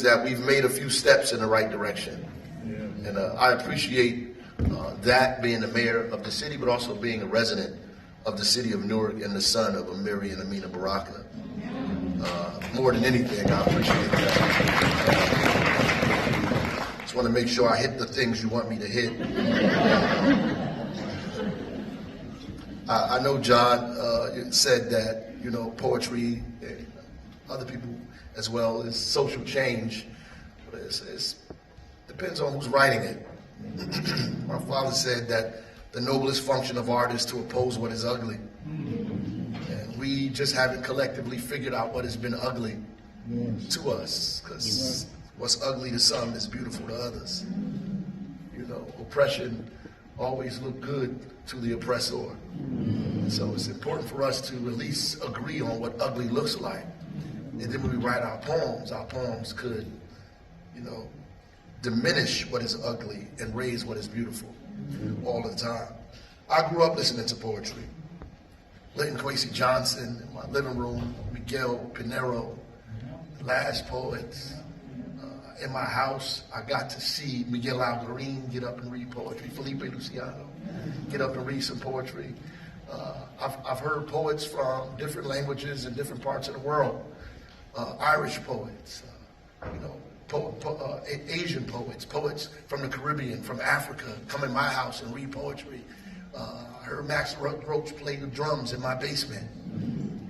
means that we've made a few steps in the right direction. And I appreciate that, being the mayor of the city, but also being a resident of the city of Newark and the son of Amiri and Amina Baraka. More than anything, I appreciate that. Just want to make sure I hit the things you want me to hit. I know John said that, you know, poetry, and other people as well, is social change, but it depends on who's writing it. My father said that the noblest function of art is to oppose what is ugly. And we just haven't collectively figured out what has been ugly to us, because what's ugly to some is beautiful to others. You know, oppression always looked good to the oppressor. And so it's important for us to at least agree on what ugly looks like. And then when we write our poems could, you know, diminish what is ugly and raise what is beautiful all the time. I grew up listening to poetry. Linton Kwesi Johnson in my living room, Miguel Pinheiro, the last poets. In my house, I got to see Miguel Algarín get up and read poetry, Felipe Luciano get up and read some poetry. I've heard poets from different languages in different parts of the world, Irish poets, you know, Asian poets, poets from the Caribbean, from Africa, come in my house and read poetry. I heard Max Roach play the drums in my basement.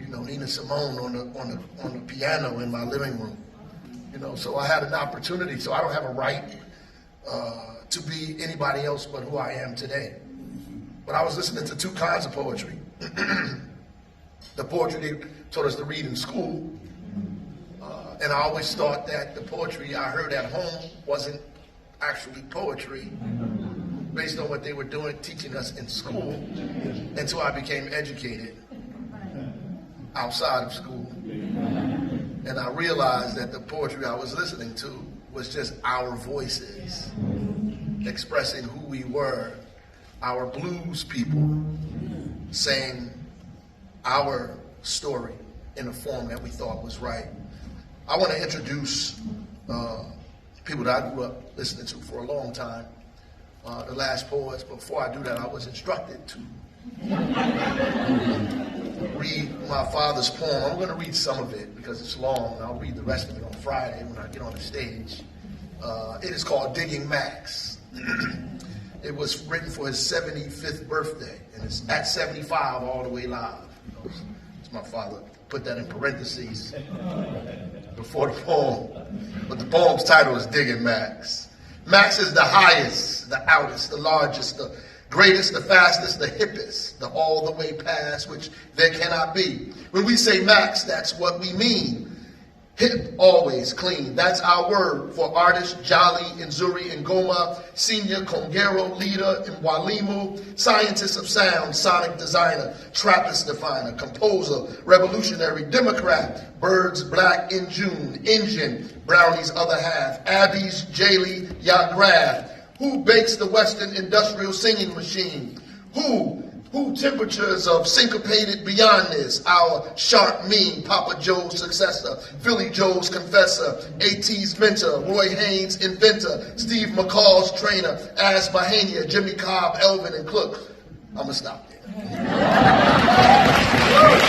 You know, Nina Simone on the piano in my living room. You know, so I had an opportunity. So I don't have a right to be anybody else but who I am today. But I was listening to two kinds of poetry. The poetry they taught us to read in school. And I always thought that the poetry I heard at home wasn't actually poetry, based on what they were doing, teaching us in school, until I became educated outside of school. And I realized that the poetry I was listening to was just our voices expressing who we were, our blues people saying our story in a form that we thought was right. I want to introduce people that I grew up listening to for a long time, the last poets. Before I do that, I was instructed to read my father's poem. I'm going to read some of it because it's long, and I'll read the rest of it on Friday when I get on the stage. It is called Digging Max. It was written for his 75th birthday, and it's at 75 all the way live. You know, it's my father put that in parentheses before the poem. But the poem's title is Digging Max. Max is the highest, the outest, the largest, the greatest, the fastest, the hippest, the all the way past, which there cannot be. When we say max, that's what we mean. Hip, always clean. That's our word for artist, Jolly, Nzuri, Ngoma, senior Congero, leader, Mwalimu, scientist of sound, sonic designer, Trappist definer, composer, revolutionary, Democrat, birds black in June, engine, Brownie's other half, Abby's, Jaylee, Yacht Graf. Who bakes the Western industrial singing machine? Who temperatures of syncopated beyond this? Our sharp, mean Papa Joe's successor, Philly Joe's confessor, AT's mentor, Roy Haynes' inventor, Steve McCall's trainer, As Bahania, Jimmy Cobb, Elvin, and Cook. I'm going to stop there.